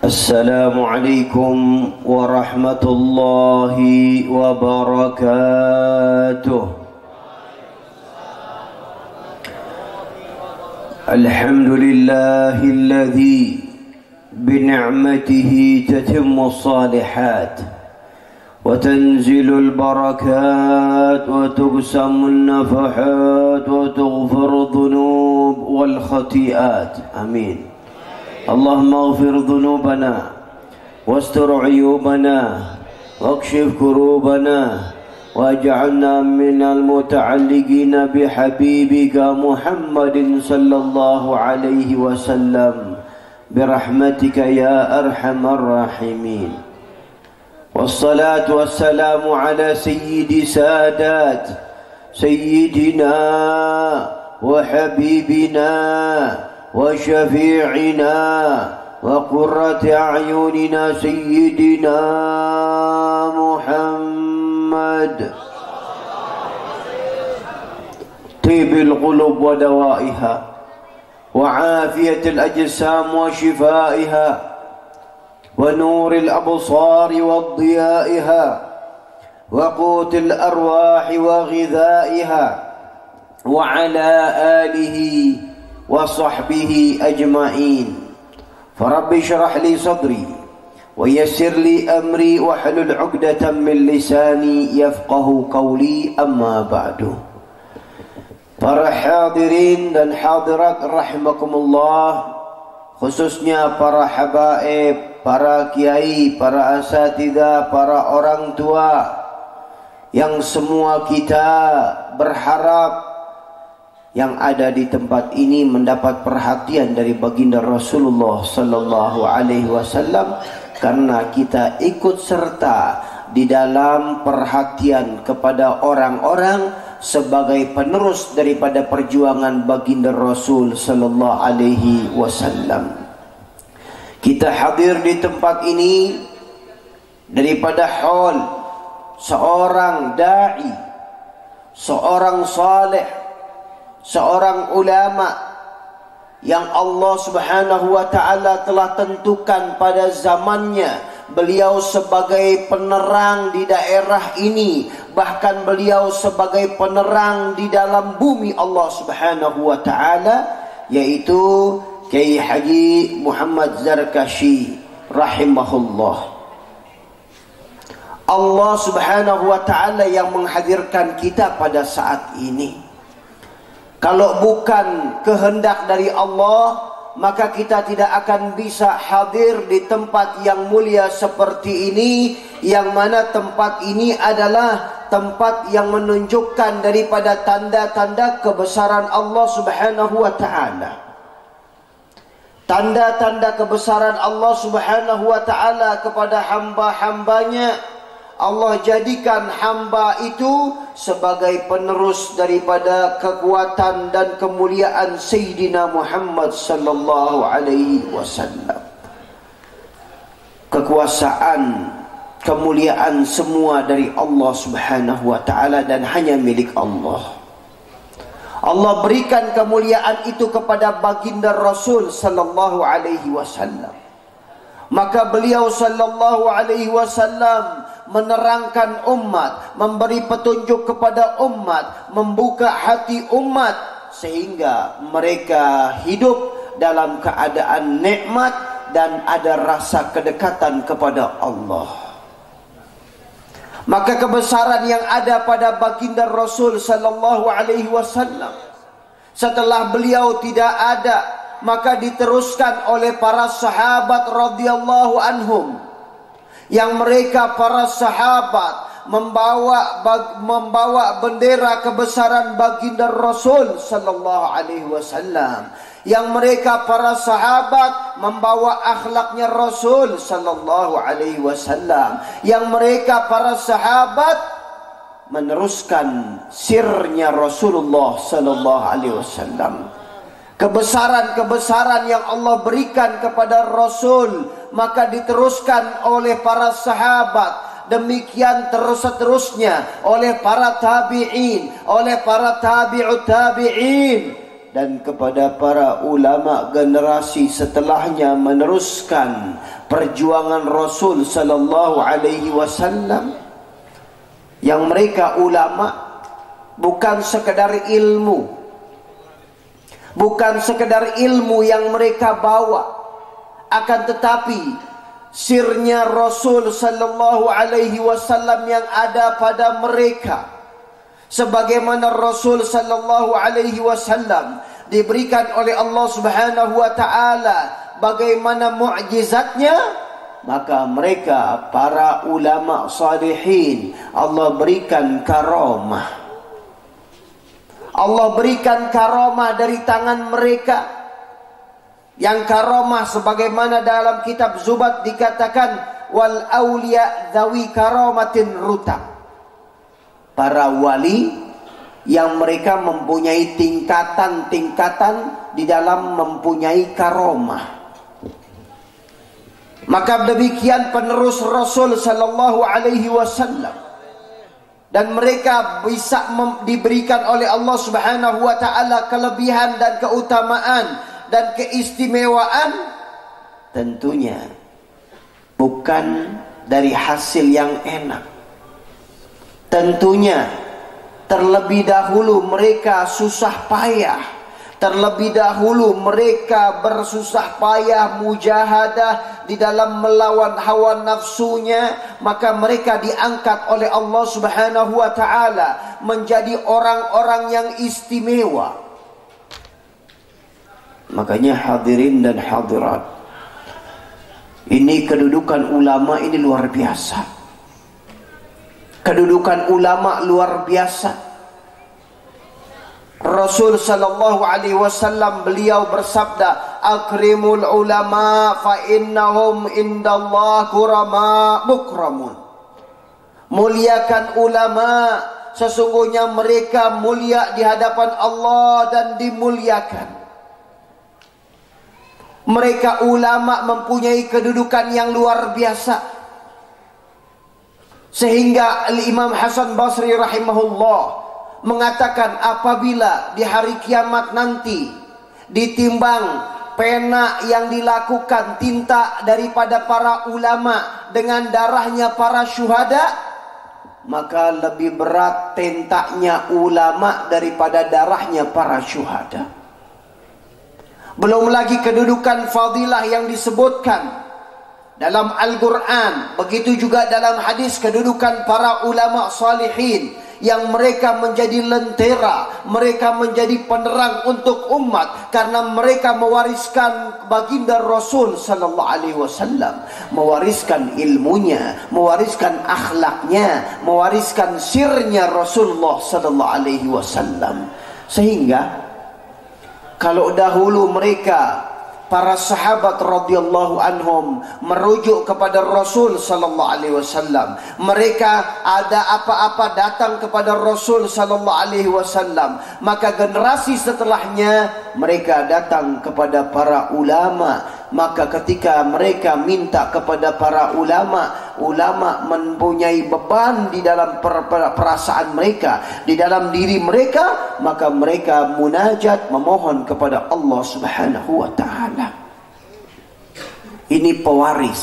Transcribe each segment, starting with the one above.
السلام عليكم ورحمة الله وبركاته. الحمد لله الذي بنعمته تتم الصالحات وتنزل البركات وتقسم النفحات وتغفر الذنوب والخطيئات. آمين. اللهم اغفر ذنوبنا واستر عيوبنا واكشف كروبنا واجعلنا من المتعلقين بحبيبك محمد صلى الله عليه وسلم برحمتك يا أرحم الراحمين. والصلاة والسلام على سيد سادات سيدنا وحبيبنا وشفيعنا وقرة أعيننا سيدنا محمد طيب القلوب ودوائها وعافية الأجسام وشفائها ونور الأبصار وضيائها وقوت الأرواح وغذائها وعلى آله وصحبه أجمعين. فرب اشرح لي صدري ويسر لي أمري واحلل عقدة من لساني يفقه قولي. أما بعد. Para hadirin dan hadirat rahimakumullah, khususnya para habaib, para kiai, para asatidzah, para orang tua, yang semua kita berharap yang ada di tempat ini mendapat perhatian dari baginda Rasulullah sallallahu alaihi wasallam, karena kita ikut serta di dalam perhatian kepada orang-orang sebagai penerus daripada perjuangan baginda Rasul sallallahu alaihi wasallam. Kita hadir di tempat ini daripada haul seorang dai, seorang saleh, seorang ulama yang Allah Subhanahu wa taala telah tentukan pada zamannya beliau sebagai penerang di daerah ini, bahkan beliau sebagai penerang di dalam bumi Allah Subhanahu wa taala, yaitu Kiai Haji Muhammad Zarkashi rahimahullah. Allah Subhanahu wa taala yang menghadirkan kita pada saat ini. Kalau bukan kehendak dari Allah, maka kita tidak akan bisa hadir di tempat yang mulia seperti ini, yang mana tempat ini adalah tempat yang menunjukkan daripada tanda-tanda kebesaran Allah Subhanahu wa taala. Tanda-tanda kebesaran Allah Subhanahu wa taala kepada hamba-hambanya, Allah jadikan hamba itu sebagai penerus daripada kekuatan dan kemuliaan Sayyidina Muhammad sallallahu alaihi wasallam. Kekuasaan, kemuliaan semua dari Allah Subhanahu wa taala dan hanya milik Allah. Allah berikan kemuliaan itu kepada baginda Rasul sallallahu alaihi wasallam. Maka beliau sallallahu alaihi wasallam menerangkan umat, memberi petunjuk kepada umat, membuka hati umat sehingga mereka hidup dalam keadaan nikmat dan ada rasa kedekatan kepada Allah. Maka kebesaran yang ada pada baginda Rasul sallallahu alaihi wasallam setelah beliau tidak ada, maka diteruskan oleh para sahabat radhiyallahu anhum, yang mereka para sahabat membawa bendera kebesaran baginda Rasul sallallahu alaihi wasallam, yang mereka para sahabat membawa akhlaknya Rasul sallallahu alaihi wasallam, yang mereka para sahabat meneruskan sirnya Rasulullah sallallahu alaihi wasallam. Kebesaran-kebesaran yang Allah berikan kepada Rasul maka diteruskan oleh para sahabat, demikian terus-terusnya oleh para tabi'in, oleh para tabi'ut tabi'in, dan kepada para ulama generasi setelahnya meneruskan perjuangan Rasul sallallahu alaihi wasallam, yang mereka ulama bukan sekedar ilmu, bukan sekedar ilmu yang mereka bawa, akan tetapi sirnya Rasul sallallahu alaihi wasallam yang ada pada mereka. Sebagaimana Rasul sallallahu alaihi wasallam diberikan oleh Allah Subhanahu wa taala bagaimana mukjizatnya, maka mereka para ulama salihin Allah berikan karamah. Allah berikan karamah dari tangan mereka, yang karamah sebagaimana dalam kitab Zubat dikatakan wal auliya dzawi karamatin rutab. Para wali yang mereka mempunyai tingkatan-tingkatan di dalam mempunyai karamah. Maka demikian penerus Rasul sallallahu alaihi wasallam, dan mereka bisa diberikan oleh Allah Subhanahu wa taala kelebihan dan keutamaan dan keistimewaan, tentunya bukan dari hasil yang enak. Tentunya terlebih dahulu mereka susah payah, terlebih dahulu mereka bersusah payah mujahadah di dalam melawan hawa nafsunya, maka mereka diangkat oleh Allah Subhanahu wa taala menjadi orang-orang yang istimewa. Makanya hadirin dan hadirat, ini kedudukan ulama ini luar biasa. Kedudukan ulama luar biasa. Rasul sallallahu alaihi wasallam beliau bersabda, "Akrimul ulama fa innahum indallah kurama mukramun." Muliakan ulama, sesungguhnya mereka mulia di hadapan Allah dan dimuliakan. Mereka ulama mempunyai kedudukan yang luar biasa. Sehingga Imam Hasan Basri rahimahullah mengatakan, apabila di hari kiamat nanti ditimbang pena yang dilakukan tinta daripada para ulama dengan darahnya para syuhada, maka lebih berat tintaknya ulama daripada darahnya para syuhada. Belum lagi kedudukan fadilah yang disebutkan dalam Al-Quran, begitu juga dalam hadis kedudukan para ulama salihin, yang mereka menjadi lentera, mereka menjadi penerang untuk umat, karena mereka mewariskan baginda Rasul sallallahu alaihi wasallam, mewariskan ilmunya, mewariskan akhlaknya, mewariskan sirnya Rasulullah sallallahu alaihi wasallam. Sehingga kalau dahulu mereka para sahabat radhiyallahu anhum merujuk kepada Rasul sallallahu alaihi wasallam, mereka ada apa-apa datang kepada Rasul sallallahu alaihi wasallam, maka generasi setelahnya mereka datang kepada para ulama. Maka ketika mereka minta kepada para ulama, ulama mempunyai beban di dalam perasaan mereka, di dalam diri mereka, maka mereka munajat memohon kepada Allah Subhanahu wa taala. Ini pewaris,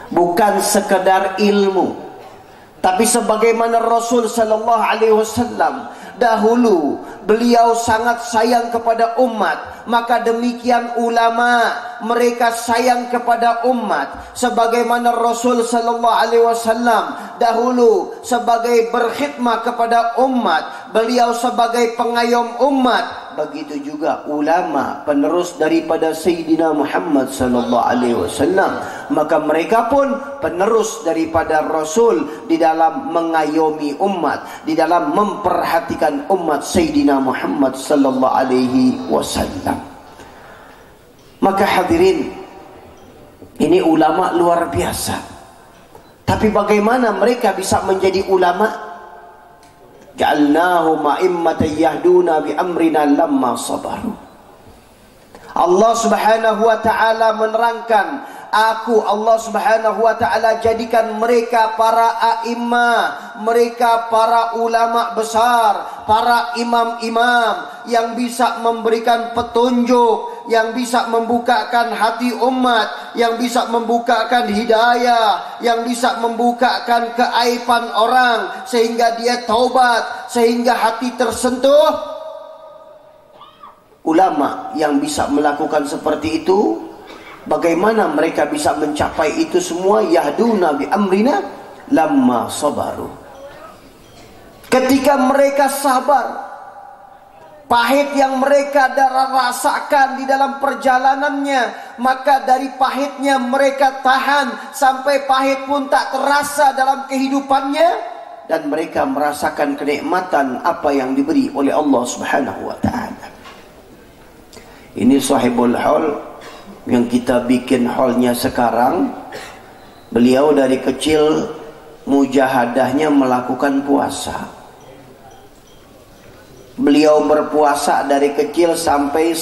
bukan sekedar ilmu, tapi sebagaimana Rasul sallallahu alaihi wasallam dahulu beliau sangat sayang kepada umat, maka demikian ulama mereka sayang kepada umat. Sebagaimana Rasul sallallahu alaihi wasallam dahulu sebagai berkhidmat kepada umat, beliau sebagai pengayom umat, begitu juga ulama penerus daripada Sayyidina Muhammad sallallahu alaihi wasallam, maka mereka pun penerus daripada Rasul di dalam mengayomi umat, di dalam memperhatikan umat Sayyidina Muhammad sallallahu alaihi wasallam. Maka hadirin, ini ulama luar biasa. Tapi bagaimana mereka bisa menjadi ulama? Ja'alnahum a'immatan yahduna bi amrina lamma sabaru. Allah Subhanahu wa taala menerangkan Aku Allah Subhanahu wa ta'ala jadikan mereka para a'imah, mereka para ulama besar, para imam-imam yang bisa memberikan petunjuk, yang bisa membukakan hati umat, yang bisa membukakan hidayah, yang bisa membukakan keaiban orang sehingga dia taubat, sehingga hati tersentuh. Ulama yang bisa melakukan seperti itu, bagaimana mereka bisa mencapai itu semua? Yahduna bi amrina lamma sabaru. Ketika mereka sabar, pahit yang mereka rasakan di dalam perjalanannya, maka dari pahitnya mereka tahan sampai pahit pun tak terasa dalam kehidupannya, dan mereka merasakan kenikmatan apa yang diberi oleh Allah Subhanahu wa ta'ala. Ini sahibul haul yang kita bikin hallnya sekarang. Beliau dari kecil mujahadahnya melakukan puasa. Beliau berpuasa dari kecil sampai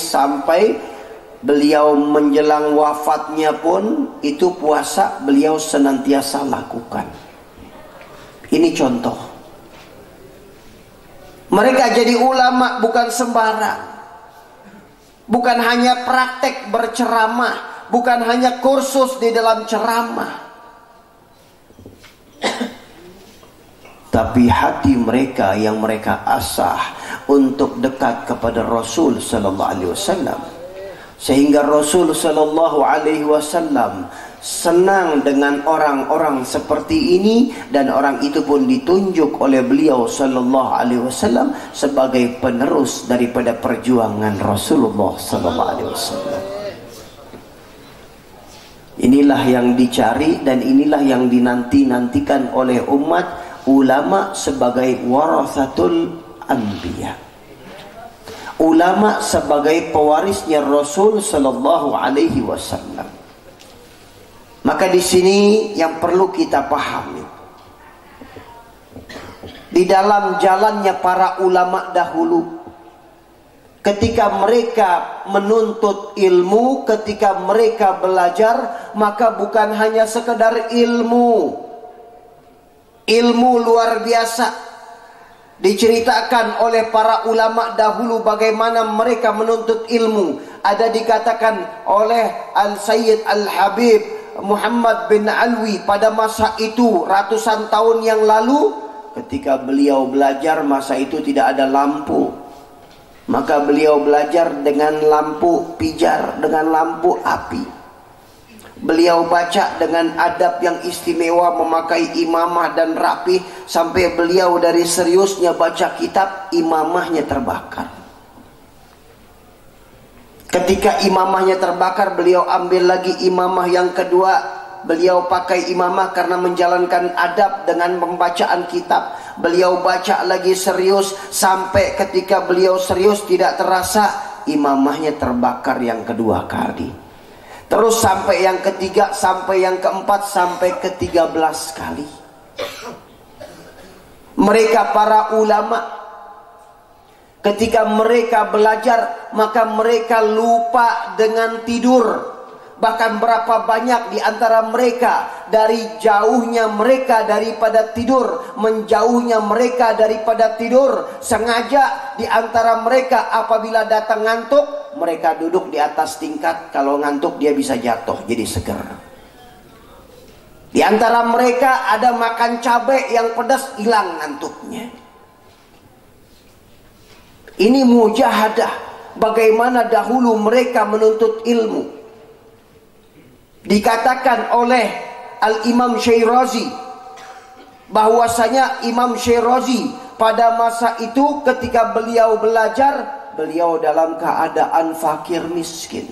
beliau menjelang wafatnya pun itu puasa beliau senantiasa lakukan. Ini contoh. Mereka jadi ulama bukan sembarang. Bukan hanya praktek berceramah, bukan hanya kursus di dalam ceramah, tapi hati mereka yang mereka asah untuk dekat kepada Rasul sallallahu alaihi wasallam, sehingga Rasul sallallahu alaihi wasallam senang dengan orang-orang seperti ini, dan orang itu pun ditunjuk oleh beliau sallallahu alaihi wasallam sebagai penerus daripada perjuangan Rasulullah sallallahu alaihi wasallam. Inilah yang dicari dan inilah yang dinanti-nantikan oleh umat, ulama sebagai warathatul anbiya. Ulama sebagai pewarisnya Rasul sallallahu alaihi wasallam. Maka di sini yang perlu kita pahami, di dalam jalannya para ulama dahulu, ketika mereka menuntut ilmu, ketika mereka belajar, maka bukan hanya sekedar ilmu luar biasa. Diceritakan oleh para ulama dahulu bagaimana mereka menuntut ilmu. Ada dikatakan oleh Al-Sayyid Al-Habib Muhammad bin Alwi pada masa itu, ratusan tahun yang lalu, ketika beliau belajar, masa itu tidak ada lampu, maka beliau belajar dengan lampu pijar, dengan lampu api. Beliau baca dengan adab yang istimewa, memakai imamah dan rapih, sampai beliau dari seriusnya baca kitab, imamahnya terbakar. Ketika imamahnya terbakar, beliau ambil lagi imamah yang kedua. Beliau pakai imamah karena menjalankan adab dengan pembacaan kitab. Beliau baca lagi serius, sampai ketika beliau serius tidak terasa imamahnya terbakar yang kedua kali. Terus sampai yang ketiga, sampai yang keempat, sampai ke-13 kali. Mereka para ulama, ketika mereka belajar, maka mereka lupa dengan tidur. Bahkan berapa banyak di antara mereka, dari jauhnya mereka daripada tidur, menjauhnya mereka daripada tidur, sengaja di antara mereka apabila datang ngantuk, mereka duduk di atas tingkat. Kalau ngantuk dia bisa jatuh jadi seger. Di antara mereka ada makan cabai yang pedas, hilang ngantuknya. Ini mujahadah, bagaimana dahulu mereka menuntut ilmu. Dikatakan oleh Al-Imam Syirazi bahwasanya Imam Syirazi pada masa itu ketika beliau belajar, beliau dalam keadaan fakir miskin,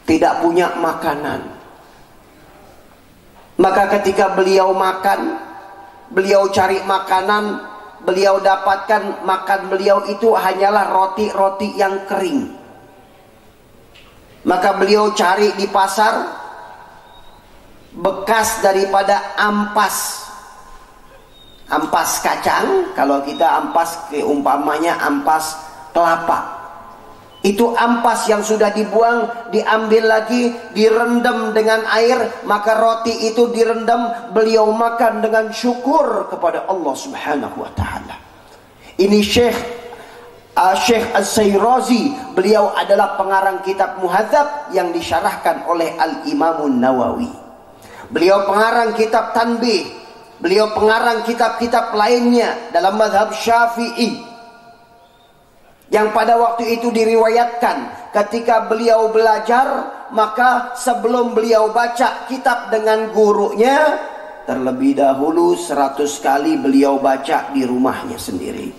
tidak punya makanan. Maka ketika beliau makan, beliau cari makanan, beliau dapatkan makan beliau itu hanyalah roti-roti yang kering. Maka beliau cari di pasar bekas daripada ampas kacang. Kalau kita ampas, umpamanya ampas kelapa, Itu ampas yang sudah dibuang, diambil lagi, direndam dengan air, maka roti itu direndam, beliau makan dengan syukur kepada Allah Subhanahu wa taala. Ini Syekh As-Sayrazi, beliau adalah pengarang kitab Muhadzab yang disyarahkan oleh Al-Imamun Nawawi. Beliau pengarang kitab Tanbih, beliau pengarang kitab-kitab lainnya dalam mazhab Syafi'i. Yang pada waktu itu diriwayatkan ketika beliau belajar, maka sebelum beliau baca kitab dengan gurunya, terlebih dahulu 100 kali beliau baca di rumahnya sendiri.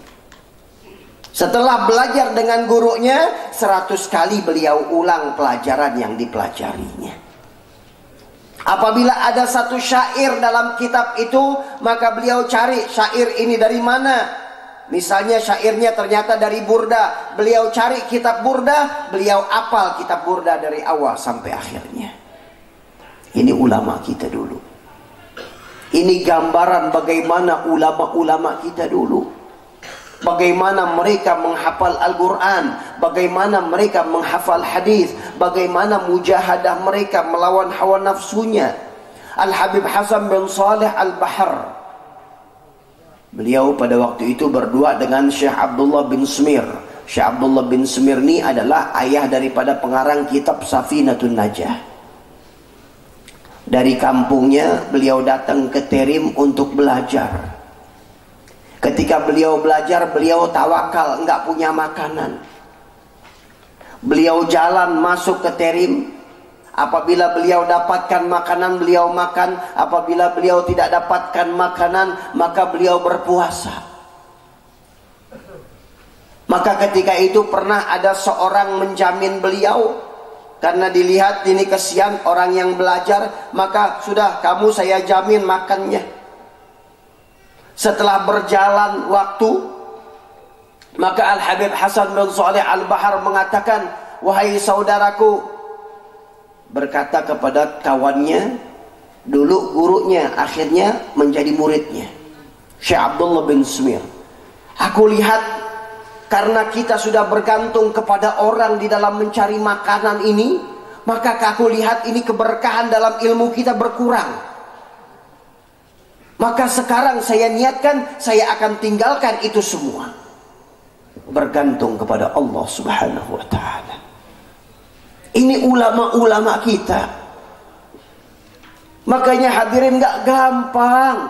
Setelah belajar dengan gurunya, 100 kali beliau ulang pelajaran yang dipelajarinya. Apabila ada satu syair dalam kitab itu, maka beliau cari syair ini dari mana. Misalnya syairnya ternyata dari Burda, beliau cari kitab Burda, beliau hafal kitab Burda dari awal sampai akhirnya. Ini ulama kita dulu. Ini gambaran bagaimana ulama-ulama kita dulu. Bagaimana mereka menghafal Al-Quran, bagaimana mereka menghafal hadis, bagaimana mujahadah mereka melawan hawa nafsunya. Al-Habib Hasan bin Saleh Al-Bahr, beliau pada waktu itu berdua dengan Syekh Abdullah bin Smir. Syekh Abdullah bin Smir ini adalah ayah daripada pengarang kitab Safinatun Najah. Dari kampungnya beliau datang ke Terim untuk belajar. Ketika beliau belajar, beliau tawakal, enggak punya makanan. Beliau jalan masuk ke Terim. Apabila beliau dapatkan makanan, beliau makan. Apabila beliau tidak dapatkan makanan, maka beliau berpuasa. Maka ketika itu pernah ada seorang menjamin beliau, karena dilihat ini kesian orang yang belajar, maka sudah, kamu saya jamin makannya. Setelah berjalan waktu, maka Al-Habib Hasan bin Saleh Al-Bahr mengatakan, wahai saudaraku, berkata kepada kawannya, dulu gurunya, akhirnya menjadi muridnya, Syekh Abdullah bin Smir. Aku lihat karena kita sudah bergantung kepada orang di dalam mencari makanan ini, maka aku lihat ini keberkahan dalam ilmu kita berkurang. Maka sekarang saya niatkan, saya akan tinggalkan itu semua, bergantung kepada Allah Subhanahu wa ta'ala. Ini ulama-ulama kita. Makanya hadirin, gak gampang,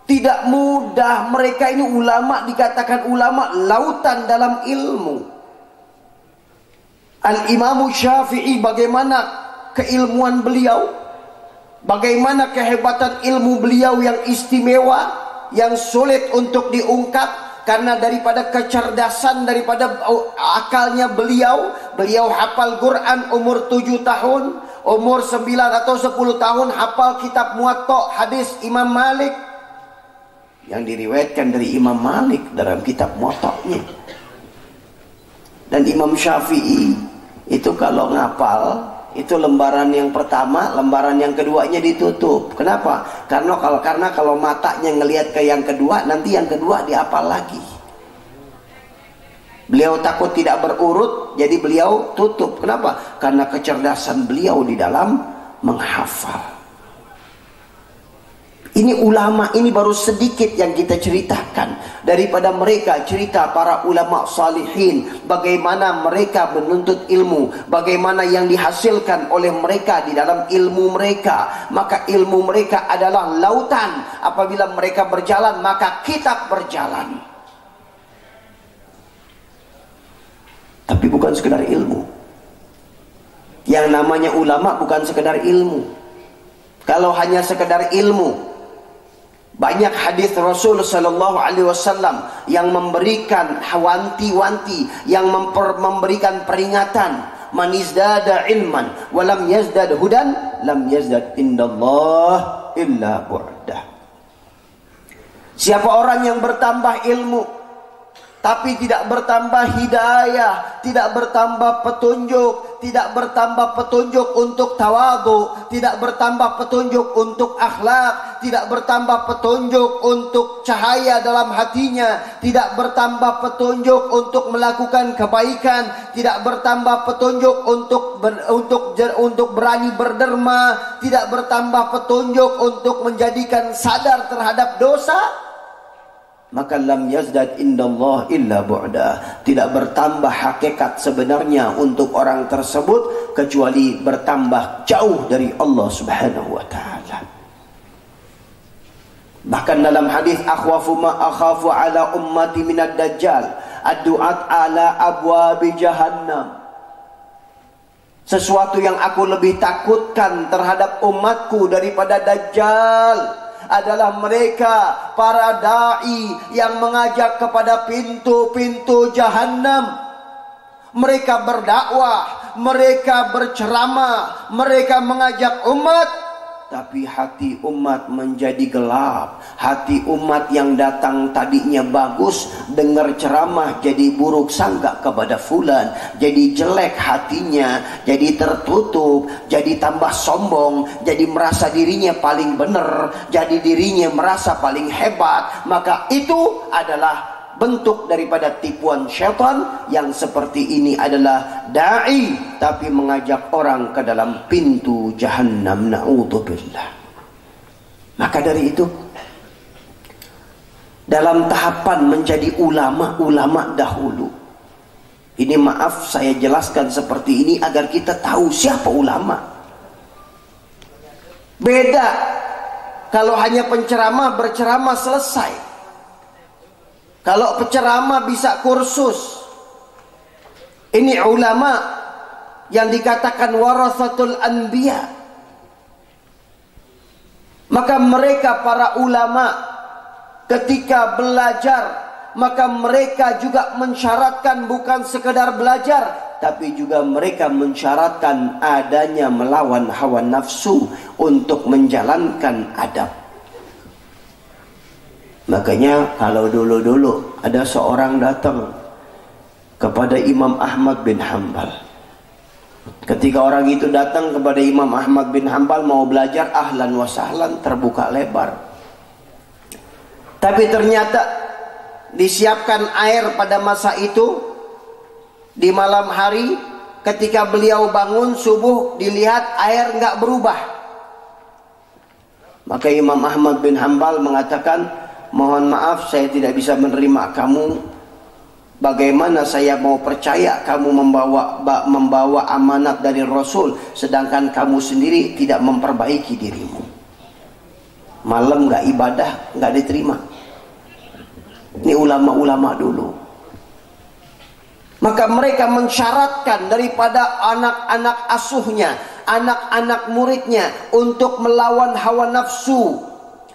tidak mudah. Mereka ini ulama, dikatakan ulama lautan dalam ilmu. Al-Imam Syafi'i, bagaimana keilmuan beliau, bagaimana kehebatan ilmu beliau yang istimewa, yang sulit untuk diungkap. Karena daripada kecerdasan, daripada akalnya beliau hafal Quran umur 7 tahun, umur 9 atau 10 tahun hafal kitab Muwatta, hadis Imam Malik yang diriwayatkan dari Imam Malik dalam kitab Muwatta'nya. Dan Imam Syafi'i itu kalau ngapal, itu lembaran yang pertama, lembaran yang keduanya ditutup. Kenapa? Karena kalau matanya ngelihat ke yang kedua, nanti yang kedua dihafal lagi. Beliau takut tidak berurut, jadi beliau tutup. Kenapa? Karena kecerdasan beliau di dalam menghafal. Ini ulama, ini baru sedikit yang kita ceritakan daripada mereka, cerita para ulama salihin, bagaimana mereka menuntut ilmu, bagaimana yang dihasilkan oleh mereka di dalam ilmu mereka. Maka ilmu mereka adalah lautan. Apabila mereka berjalan, maka kita berjalan. Tapi bukan sekedar ilmu. Yang namanya ulama bukan sekedar ilmu. Kalau hanya sekedar ilmu, banyak hadis Rasul sallallahu alaihi wasallam yang memberikan wanti-wanti, yang memberikan peringatan. Man izdada ilman wa lam yazdad hudan, lam yazdad indallah illa bu'dah. Siapa orang yang bertambah ilmu tapi tidak bertambah hidayah, tidak bertambah petunjuk, tidak bertambah petunjuk untuk tawadhu, tidak bertambah petunjuk untuk akhlak, tidak bertambah petunjuk untuk cahaya dalam hatinya, tidak bertambah petunjuk untuk melakukan kebaikan, tidak bertambah petunjuk untuk berani berderma, tidak bertambah petunjuk untuk menjadikan sadar terhadap dosa, maka lam yazdad indallah illa bu'da. Tidak bertambah hakikat sebenarnya untuk orang tersebut kecuali bertambah jauh dari Allah Subhanahu wa taala. Bahkan dalam hadis akhwafu ma akhafu ala ummati minad dajjal ad-du'at ala abwabi jahannam. Sesuatu yang aku lebih takutkan terhadap umatku daripada dajjal adalah mereka para da'i yang mengajak kepada pintu-pintu jahannam. Mereka berdakwah, mereka berceramah, mereka mengajak umat, tapi hati umat menjadi gelap. Hati umat yang datang tadinya bagus, dengar ceramah jadi buruk sangka kepada fulan, jadi jelek hatinya, jadi tertutup, jadi tambah sombong, jadi merasa dirinya paling benar, jadi dirinya merasa paling hebat. Maka itu adalah bentuk daripada tipuan syaitan. Yang seperti ini adalah da'i tapi mengajak orang ke dalam pintu jahannam, na'udzubillah. Maka dari itu, dalam tahapan menjadi ulama-ulama dahulu, ini maaf saya jelaskan seperti ini agar kita tahu siapa ulama. Beda kalau hanya penceramah berceramah selesai. Kalau penceramah bisa kursus. Ini ulama yang dikatakan warasatul anbiya. Maka mereka para ulama ketika belajar, maka mereka juga mensyaratkan bukan sekedar belajar, tapi juga mereka mensyaratkan adanya melawan hawa nafsu untuk menjalankan adab. Makanya kalau dulu-dulu ada seorang datang kepada Imam Ahmad bin Hanbal. Ketika orang itu datang kepada Imam Ahmad bin Hanbal mau belajar, ahlan wa sahlan, terbuka lebar. Tapi ternyata disiapkan air pada masa itu di malam hari. Ketika beliau bangun subuh, dilihat air nggak berubah. Maka Imam Ahmad bin Hanbal mengatakan, mohon maaf saya tidak bisa menerima kamu. Bagaimana saya mau percaya kamu membawa amanat dari Rasul sedangkan kamu sendiri tidak memperbaiki dirimu. Malam nggak ibadah, nggak diterima. Ini ulama-ulama dulu. Maka mereka mensyaratkan daripada anak-anak asuhnya, anak-anak muridnya untuk melawan hawa nafsu.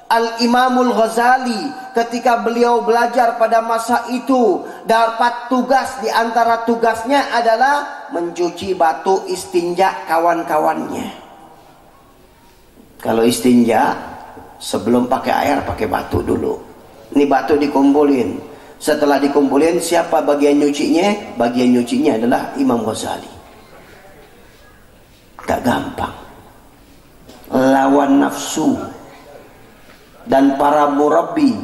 Al-Imamul Ghazali ketika beliau belajar pada masa itu dapat tugas, di antara tugasnya adalah mencuci batu istinja kawan-kawannya. Kalau istinja sebelum pakai air pakai batu dulu. Ini batu dikumpulin. Setelah dikumpulin, siapa bagian nyucinya? Bagian nyucinya adalah Imam Ghazali. Gak gampang. Lawan nafsu. Dan para murabbi,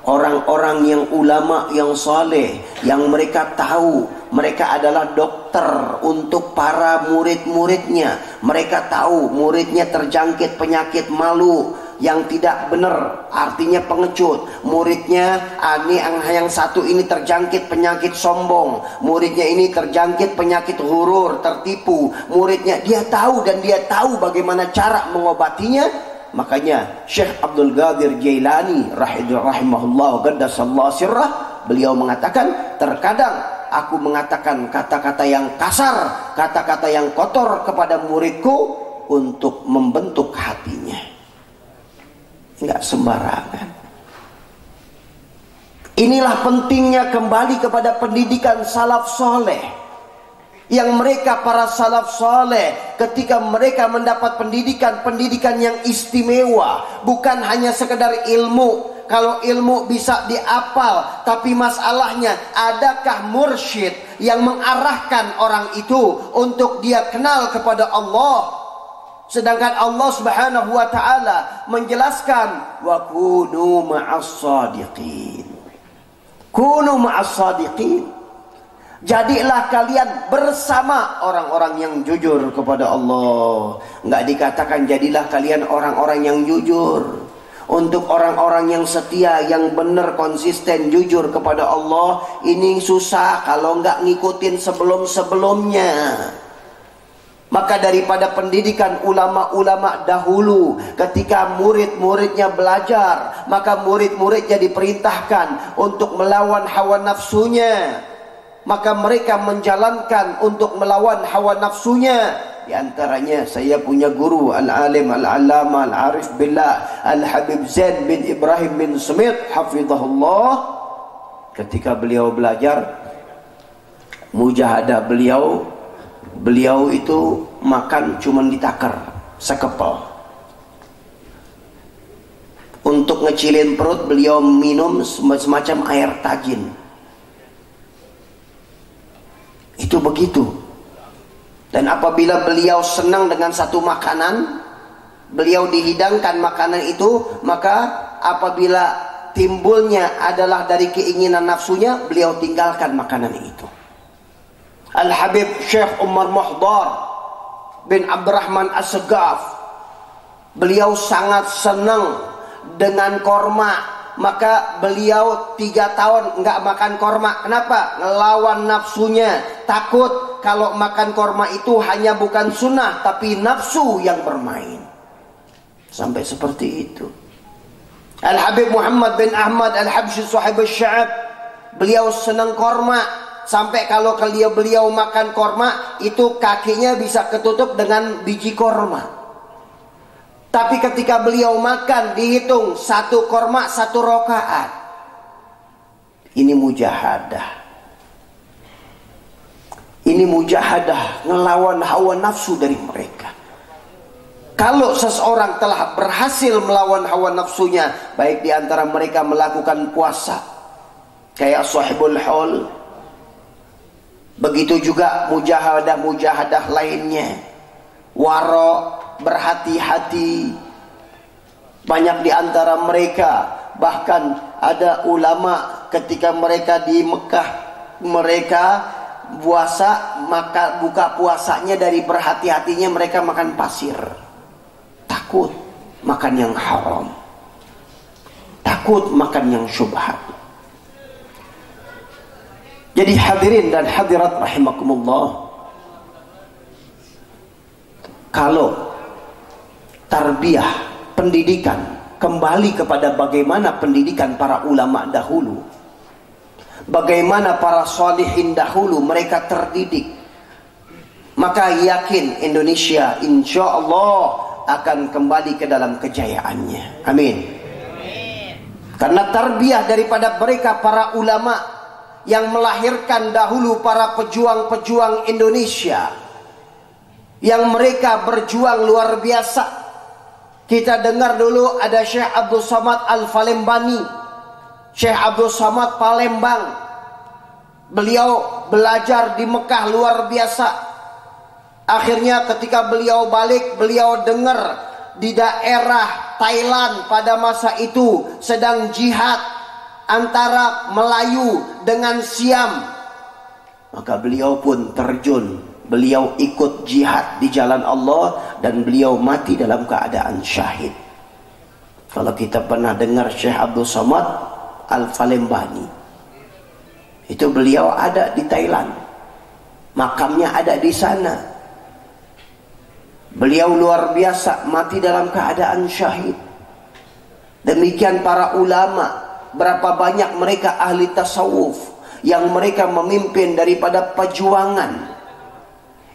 orang-orang yang ulama yang saleh, yang mereka tahu mereka adalah dokter untuk para murid-muridnya. Mereka tahu muridnya terjangkit penyakit malu yang tidak benar, artinya pengecut. Muridnya yang satu ini terjangkit penyakit sombong, muridnya ini terjangkit penyakit ghurur, tertipu. Muridnya dia tahu dan dia tahu bagaimana cara mengobatinya. Makanya Syekh Abdul Qadir Jailani rahimahullah qaddasallahu sirrah, beliau mengatakan, terkadang aku mengatakan kata-kata yang kasar, kata-kata yang kotor kepada muridku untuk membentuk hatinya. Enggak sembarangan. Inilah pentingnya kembali kepada pendidikan salaf soleh. Yang mereka para salaf soleh ketika mereka mendapat pendidikan yang istimewa, bukan hanya sekedar ilmu. kalau ilmu bisa diapal, tapi masalahnya adakah mursyid yang mengarahkan orang itu untuk dia kenal kepada Allah? Sedangkan Allah Subhanahu wa taala menjelaskan wa kunu ma'as shadiqin. Kunu ma'as shadiqin. Jadilah kalian bersama orang-orang yang jujur kepada Allah. Enggak dikatakan jadilah kalian orang-orang yang jujur. Untuk orang-orang yang setia, yang benar, konsisten, jujur kepada Allah, ini susah kalau enggak ngikutin sebelum-sebelumnya. Maka daripada pendidikan ulama-ulama dahulu, ketika murid-muridnya belajar, maka murid-muridnya diperintahkan untuk melawan hawa nafsunya. Maka mereka menjalankan untuk melawan hawa nafsunya. Di antaranya saya punya guru al-alim al-allama al-arif billah Al-Habib Zain bin Ibrahim bin Smith hafizahullah. Ketika beliau belajar mujahadah, beliau itu makan cuman ditakar sekepel. Untuk ngecilin perut beliau minum semacam air tajin. Itu begitu. Dan apabila beliau senang dengan satu makanan, beliau dihidangkan makanan itu, maka apabila timbulnya adalah dari keinginan nafsunya, beliau tinggalkan makanan itu. Al-Habib Syekh Umar Muhdar bin Abdurrahman As-Segaf, beliau sangat senang dengan korma, maka beliau 3 tahun enggak makan korma. Kenapa? Ngelawan nafsunya. Takut kalau makan korma itu hanya bukan sunnah, tapi nafsu yang bermain. Sampai seperti itu. Al-Habib Muhammad bin Ahmad Al-Habsyi Sahib Al-Sya'ab, beliau senang korma. Sampai kalau beliau makan korma, itu kakinya bisa ketutup dengan biji korma. Tapi ketika beliau makan, dihitung 1 korma 1 rakaat. Ini mujahadah. Ini mujahadah, ngelawan hawa nafsu dari mereka. Kalau seseorang telah berhasil melawan hawa nafsunya, baik di antara mereka melakukan puasa, kayak Sahibul Haul, begitu juga mujahadah-mujahadah lainnya, waro, berhati-hati. Banyak di antara mereka, bahkan ada ulama ketika mereka di Mekah, mereka puasa, maka buka puasanya dari berhati-hatinya mereka makan pasir. Takut makan yang haram, takut makan yang syubhat. Jadi hadirin dan hadirat rahimakumullah, kalau tarbiyah, pendidikan, kembali kepada bagaimana pendidikan para ulama dahulu, bagaimana para salihin dahulu mereka terdidik, maka yakin Indonesia insya Allah akan kembali ke dalam kejayaannya. Amin. Karena tarbiyah daripada mereka para ulama yang melahirkan dahulu para pejuang-pejuang Indonesia, yang mereka berjuang luar biasa. Kita dengar dulu ada Syekh Abdul Samad Al-Falembani, Syekh Abdul Samad Palembang. Beliau belajar di Mekah luar biasa. Akhirnya ketika beliau balik, beliau dengar di daerah Thailand pada masa itu sedang jihad antara Melayu dengan Siam. Maka beliau pun terjun, beliau ikut jihad di jalan Allah, dan beliau mati dalam keadaan syahid. Kalau kita pernah dengar Syekh Abdul Samad Al-Falembani, itu beliau ada di Thailand, makamnya ada di sana. Beliau luar biasa, mati dalam keadaan syahid. Demikian para ulama, berapa banyak mereka ahli tasawuf yang mereka memimpin daripada perjuangan.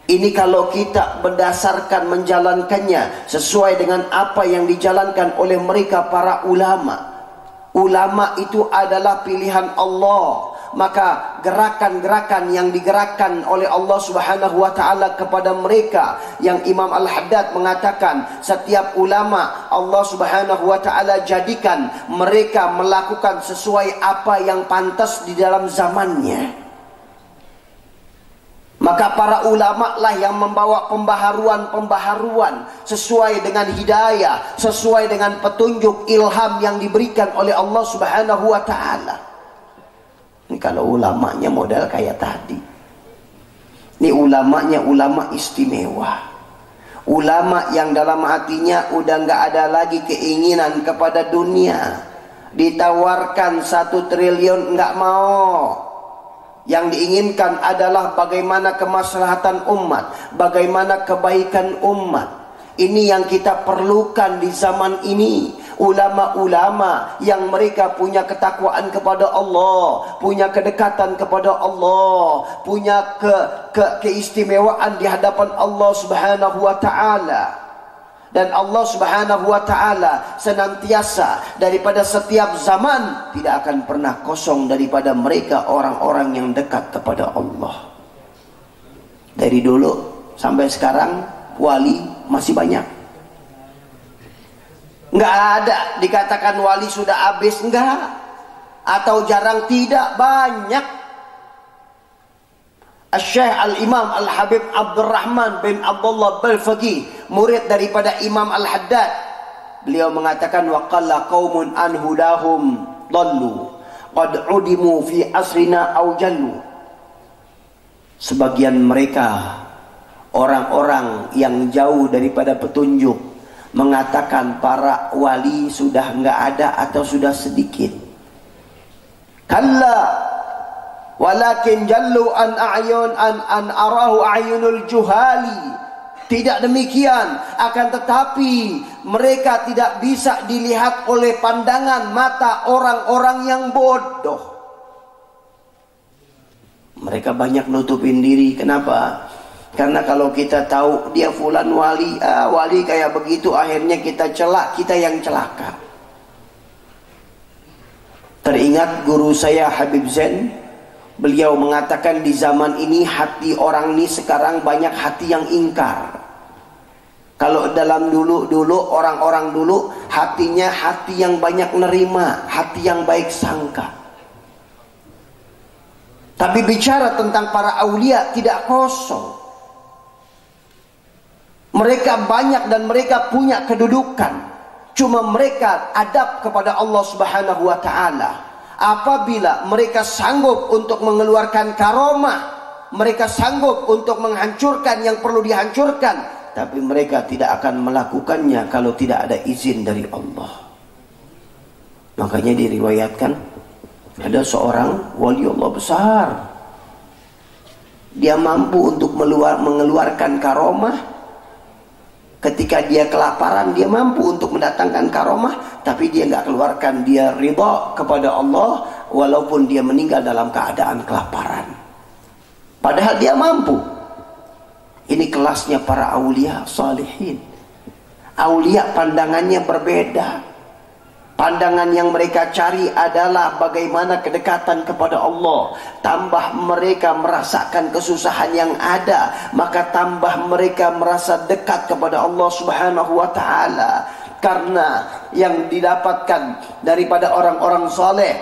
Ini kalau kita berdasarkan menjalankannya sesuai dengan apa yang dijalankan oleh mereka para ulama. Ulama itu adalah pilihan Allah. maka gerakan-gerakan yang digerakkan oleh Allah Subhanahu wa taala kepada mereka, yang Imam Al-Haddad mengatakan setiap ulama Allah Subhanahu wa taala jadikan mereka melakukan sesuai apa yang pantas di dalam zamannya. Maka para ulama lah yang membawa pembaharuan sesuai dengan hidayah, sesuai dengan petunjuk ilham yang diberikan oleh Allah Subhanahu wa taala. Ini kalau ulamanya model kayak tadi. Ini ulamanya ulama istimewa. Ulama yang dalam hatinya udah nggak ada lagi keinginan kepada dunia. Ditawarkan 1 triliun nggak mau. Yang diinginkan adalah bagaimana kemaslahatan umat, bagaimana kebaikan umat. Ini yang kita perlukan di zaman ini. Ulama-ulama yang mereka punya ketakwaan kepada Allah, punya kedekatan kepada Allah, punya keistimewaan di hadapan Allah Subhanahu wa taala. Dan Allah Subhanahu wa taala senantiasa daripada setiap zaman tidak akan pernah kosong daripada mereka orang-orang yang dekat kepada Allah. Dari dulu sampai sekarang wali masih banyak. Enggak ada dikatakan wali sudah habis, enggak. Atau jarang, tidak, banyak. Al-Syekh Al-Imam Al-Habib Abdurrahman bin Abdullah Balfaqih, murid daripada Imam Al-Haddad, beliau mengatakan waqalla qaumun an hudahum dallu qad udimu fi asrina aw jallu. Sebagian mereka orang-orang yang jauh daripada petunjuk mengatakan para wali sudah enggak ada atau sudah sedikit. Kalla walakin jallu an a'yun an arahu a'yunul juhali. Tidak demikian, akan tetapi mereka tidak bisa dilihat oleh pandangan mata orang-orang yang bodoh. Mereka banyak nutupin diri. Kenapa? Karena kalau kita tahu dia fulan wali, wali kayak begitu, akhirnya kita celak, kita yang celaka. Teringat guru saya Habib Zain, beliau mengatakan di zaman ini hati orang ini sekarang banyak hati yang ingkar. Kalau dalam dulu orang-orang dulu hatinya hati yang banyak nerima, hati yang baik sangka. Tapi bicara tentang para aulia tidak kosong. Mereka banyak dan mereka punya kedudukan. Cuma mereka adab kepada Allah Subhanahu wa taala. Apabila mereka sanggup untuk mengeluarkan karomah, mereka sanggup untuk menghancurkan yang perlu dihancurkan, tapi mereka tidak akan melakukannya kalau tidak ada izin dari Allah. Makanya diriwayatkan ada seorang wali Allah besar, dia mampu untuk mengeluarkan karomah. Ketika dia kelaparan, dia mampu untuk mendatangkan karomah, tapi dia nggak keluarkan. Dia ridha kepada Allah walaupun dia meninggal dalam keadaan kelaparan. Padahal dia mampu. Ini kelasnya para aulia salihin. Aulia pandangannya berbeda. Pandangan yang mereka cari adalah bagaimana kedekatan kepada Allah. Tambah mereka merasakan kesusahan yang ada, maka tambah mereka merasa dekat kepada Allah Subhanahu wa taala. Karena yang didapatkan daripada orang-orang saleh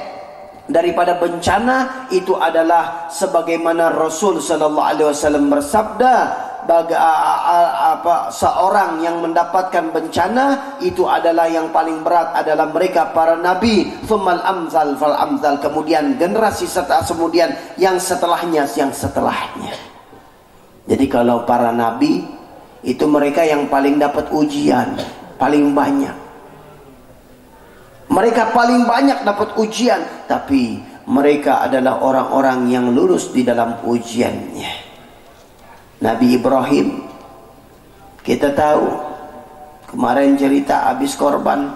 daripada bencana itu adalah sebagaimana Rasul sallallahu alaihi wasallam bersabda, seorang yang mendapatkan bencana itu adalah yang paling berat adalah mereka para nabi, tsummal amsal fal amsal, kemudian generasi kemudian yang setelahnya. Jadi kalau para nabi itu mereka yang paling dapat ujian, paling banyak. Mereka paling banyak dapat ujian, tapi mereka adalah orang-orang yang lurus di dalam ujiannya. Nabi Ibrahim, kita tahu kemarin cerita habis korban,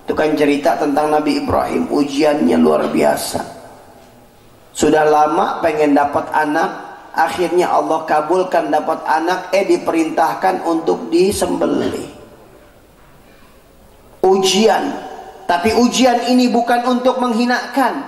itu kan cerita tentang Nabi Ibrahim, ujiannya luar biasa. Sudah lama pengen dapat anak, akhirnya Allah kabulkan dapat anak, diperintahkan untuk disembelih. Ujian, tapi ujian ini bukan untuk menghinakan,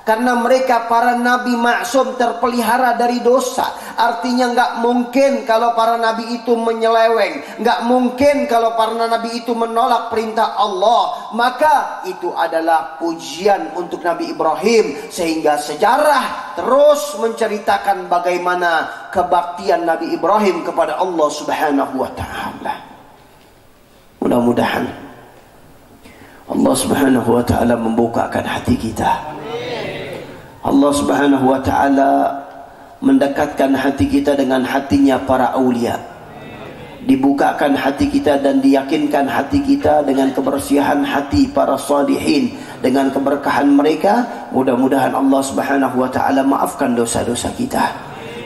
Karena mereka para nabi maksum, terpelihara dari dosa. Artinya nggak mungkin kalau para nabi itu menyeleweng, nggak mungkin kalau para nabi itu menolak perintah Allah. Maka itu adalah pujian untuk Nabi Ibrahim, sehingga sejarah terus menceritakan bagaimana kebaktian Nabi Ibrahim kepada Allah Subhanahu wa taala. Mudah-mudahan Allah Subhanahu wa taala membukakan hati kita. Allah Subhanahu wa taala mendekatkan hati kita dengan hatinya para aulia. Dibukakan hati kita dan diyakinkan hati kita dengan kebersihan hati para salihin, dengan keberkahan mereka. Mudah-mudahan Allah Subhanahu wa taala maafkan dosa-dosa kita.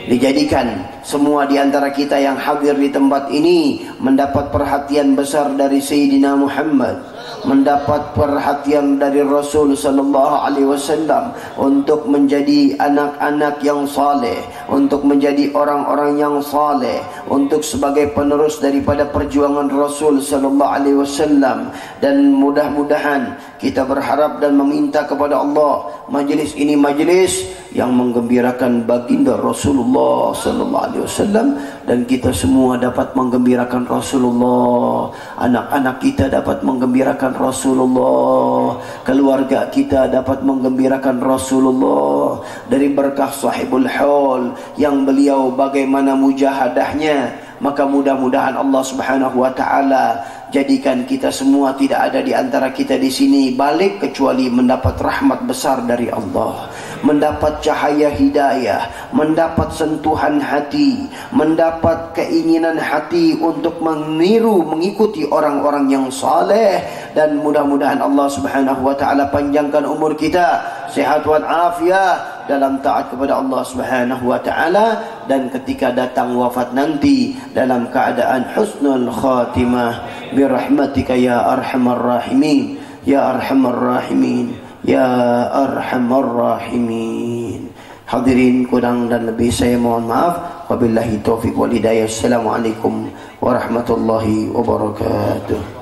Dijadikan semua di antara kita yang hadir di tempat ini mendapat perhatian besar dari Sayyidina Muhammad, mendapat perhatian dari Rasul sallallahu alaihi wasallam untuk menjadi anak-anak yang saleh, untuk menjadi orang-orang yang saleh, untuk sebagai penerus daripada perjuangan Rasul sallallahu alaihi wasallam. Dan mudah-mudahan kita berharap dan meminta kepada Allah, majlis ini majlis yang menggembirakan baginda Rasulullah sallallahu alaihi wasallam, dan kita semua dapat menggembirakan Rasulullah, anak-anak kita dapat menggembirakan Rasulullah, keluarga kita dapat menggembirakan Rasulullah dari berkah sahibul haul yang beliau bagaimana mujahadahnya. Maka mudah-mudahan Allah Subhanahu wa taala jadikan kita semua tidak ada di antara kita di sini balik kecuali mendapat rahmat besar dari Allah, mendapat cahaya hidayah, mendapat sentuhan hati, mendapat keinginan hati untuk meniru mengikuti orang-orang yang saleh. Dan mudah-mudahan Allah Subhanahu wa taala panjangkan umur kita, sehat wal afiat dalam taat kepada Allah Subhanahu wa taala, dan ketika datang wafat nanti dalam keadaan husnul khatimah birahmatika ya arhamar rahimin, ya arhamar rahimin, ya arhamar rahimin. Hadirin, kurang dan lebih saya mohon maaf. Wabillahi taufiq wal hidayah. Assalamualaikum warahmatullahi wabarakatuh.